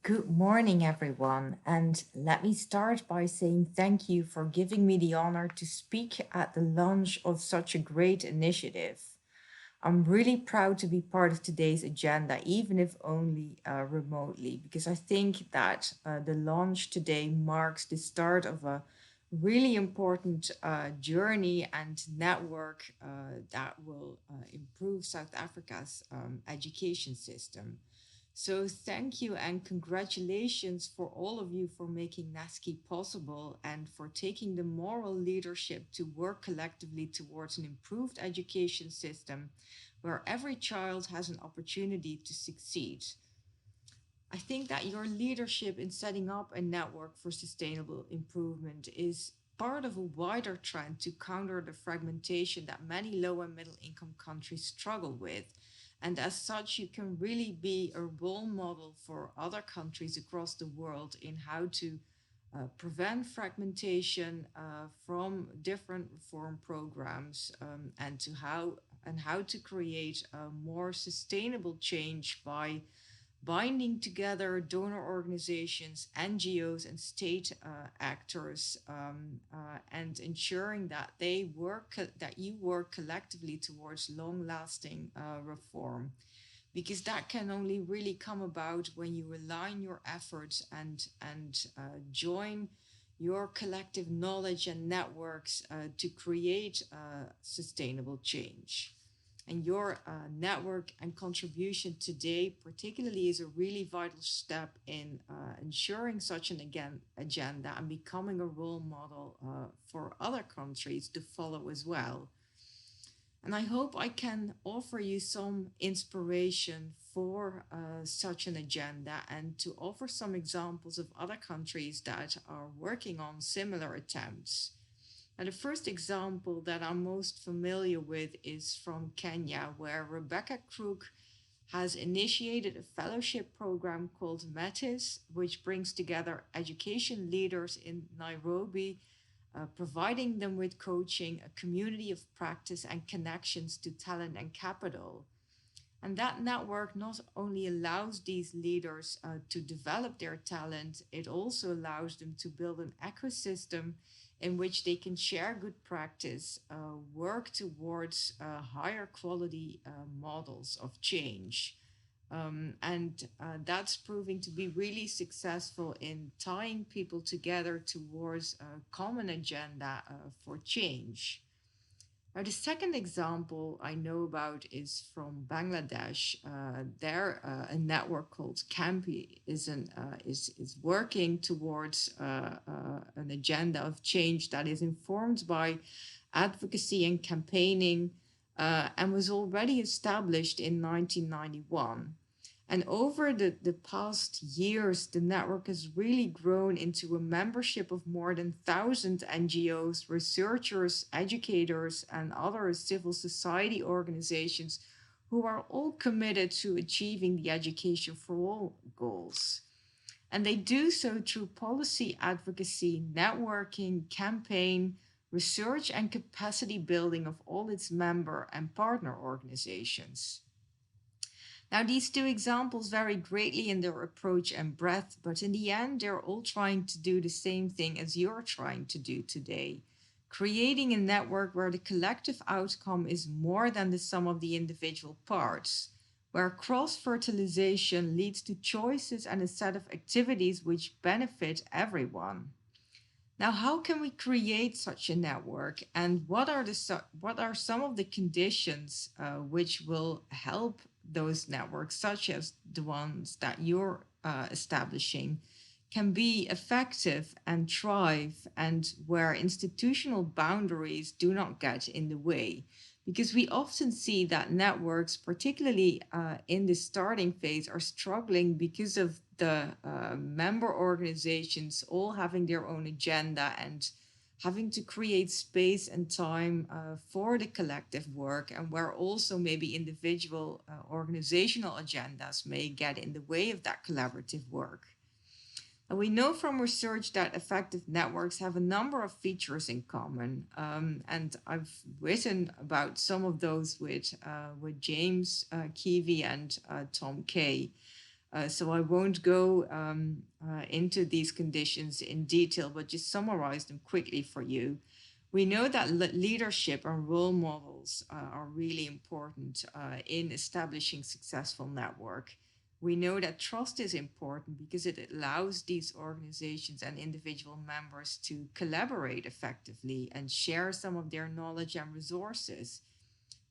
Good morning, everyone. And let me start by saying thank you for giving me the honor to speak at the launch of such a great initiative. I'm really proud to be part of today's agenda, even if only remotely, because I think that the launch today marks the start of a really important journey and network that will improve South Africa's education system. So thank you and congratulations for all of you for making NASCEE possible and for taking the moral leadership to work collectively towards an improved education system where every child has an opportunity to succeed. I think that your leadership in setting up a network for sustainable improvement is part of a wider trend to counter the fragmentation that many low and middle income countries struggle with. And as such, you can really be a role model for other countries across the world in how to prevent fragmentation from different reform programs and how to create a more sustainable change by binding together donor organizations, NGOs, and state actors, and ensuring that that you work collectively towards long-lasting reform, because that can only really come about when you align your efforts and join your collective knowledge and networks to create sustainable change. And your network and contribution today, particularly, is a really vital step in ensuring such an agenda and becoming a role model for other countries to follow as well. And I hope I can offer you some inspiration for such an agenda and to offer some examples of other countries that are working on similar attempts. And the first example that I'm most familiar with is from Kenya, where Rebecca Crook has initiated a fellowship program called METIS, which brings together education leaders in Nairobi, providing them with coaching, a community of practice, and connections to talent and capital. And that network not only allows these leaders to develop their talent, it also allows them to build an ecosystem in which they can share good practice, work towards higher quality models of change. And that's proving to be really successful in tying people together towards a common agenda for change. Now, the second example I know about is from Bangladesh. There, a network called Campi is working towards an agenda of change that is informed by advocacy and campaigning, and was already established in 1991. And over the past years, the network has really grown into a membership of more than 1,000 NGOs, researchers, educators, and other civil society organizations who are all committed to achieving the education for all goals. And they do so through policy advocacy, networking, campaign, research, and capacity building of all its member and partner organizations. Now, these two examples vary greatly in their approach and breadth, but in the end, they're all trying to do the same thing as you're trying to do today, creating a network where the collective outcome is more than the sum of the individual parts, where cross-fertilization leads to choices and a set of activities which benefit everyone. Now, how can we create such a network, and what are some of the conditions which will help those networks, such as the ones that you're establishing, can be effective and thrive, and where institutional boundaries do not get in the way? Because we often see that networks, particularly in the starting phase, are struggling because of the member organizations all having their own agenda and having to create space and time for the collective work, and where also maybe individual organizational agendas may get in the way of that collaborative work. And we know from research that effective networks have a number of features in common. And I've written about some of those with James Keevy and Tom Kay. So I won't go into these conditions in detail, but just summarize them quickly for you. We know that leadership and role models are really important in establishing successful network. We know that trust is important because it allows these organizations and individual members to collaborate effectively and share some of their knowledge and resources.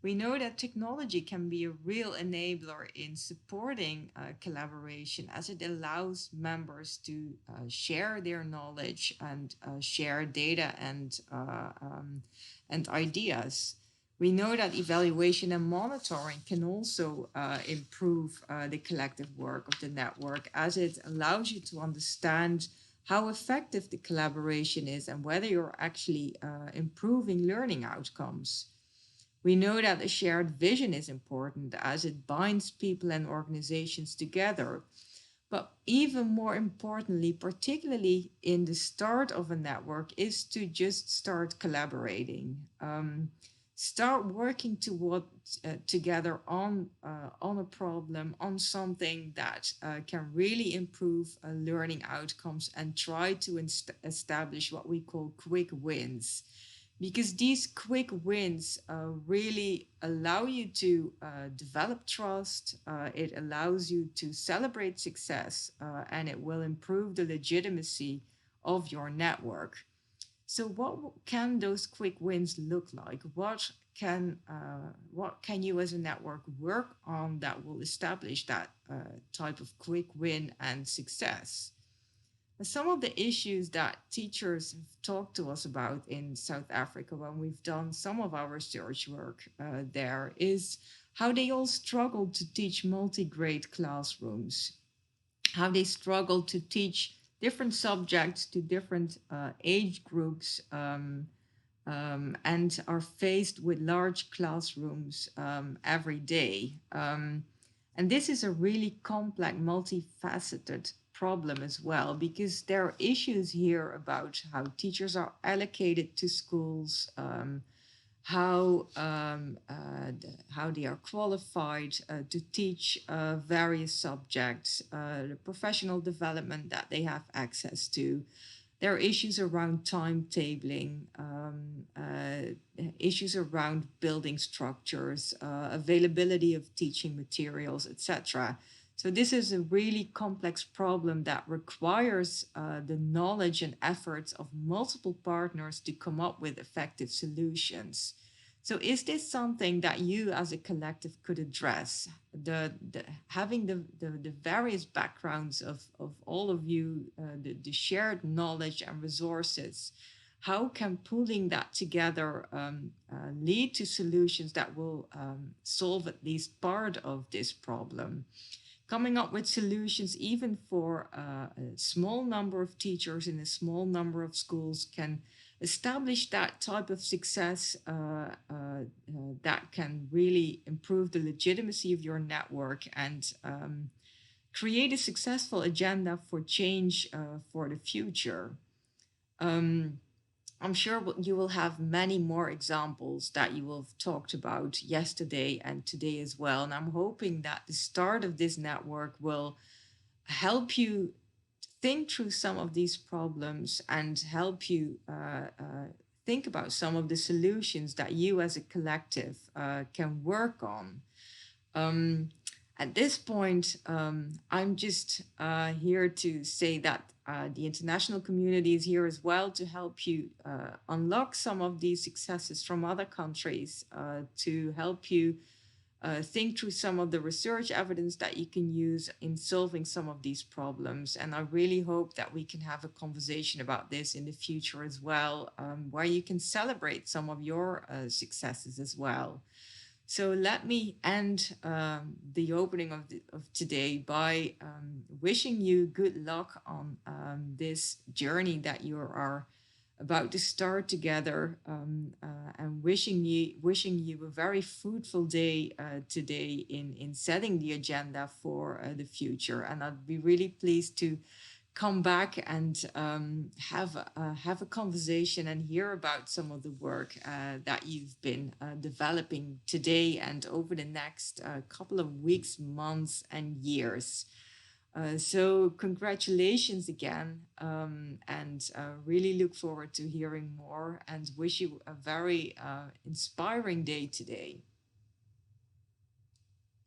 We know that technology can be a real enabler in supporting collaboration as it allows members to share their knowledge and share data and ideas. We know that evaluation and monitoring can also improve the collective work of the network as it allows you to understand how effective the collaboration is and whether you're actually improving learning outcomes. We know that a shared vision is important as it binds people and organizations together. But even more importantly, particularly in the start of a network, is to just start collaborating. Start working together on a problem, on something that can really improve learning outcomes, and try to establish what we call quick wins, because these quick wins really allow you to develop trust. It allows you to celebrate success, and it will improve the legitimacy of your network. So, what can those quick wins look like? What can you as a network work on that will establish that type of quick win and success? Some of the issues that teachers have talked to us about in South Africa when we've done some of our research work there is how they all struggle to teach multi-grade classrooms, how they struggle to teach different subjects to different age groups, and are faced with large classrooms every day. And this is a really complex, multifaceted problem as well, because there are issues here about how teachers are allocated to schools, how they are qualified to teach various subjects, the professional development that they have access to. There are issues around timetabling, issues around building structures, availability of teaching materials, etc. So this is a really complex problem that requires the knowledge and efforts of multiple partners to come up with effective solutions. So is this something that you as a collective could address? Having the various backgrounds of all of you, the shared knowledge and resources, how can pooling that together lead to solutions that will solve at least part of this problem? Coming up with solutions even for a small number of teachers in a small number of schools can establish that type of success that can really improve the legitimacy of your network and create a successful agenda for change for the future. I'm sure you will have many more examples that you will have talked about yesterday and today as well. And I'm hoping that the start of this network will help you think through some of these problems and help you think about some of the solutions that you as a collective can work on. At this point, I'm just here to say that the international community is here as well to help you unlock some of these successes from other countries, to help you think through some of the research evidence that you can use in solving some of these problems. And I really hope that we can have a conversation about this in the future as well, where you can celebrate some of your successes as well. So let me end the opening of today by wishing you good luck on this journey that you are about to start together, and wishing you a very fruitful day today in setting the agenda for the future. And I'd be really pleased to come back and have a conversation and hear about some of the work that you've been developing today and over the next couple of weeks, months, and years. So congratulations again, and really look forward to hearing more and wish you a very inspiring day today.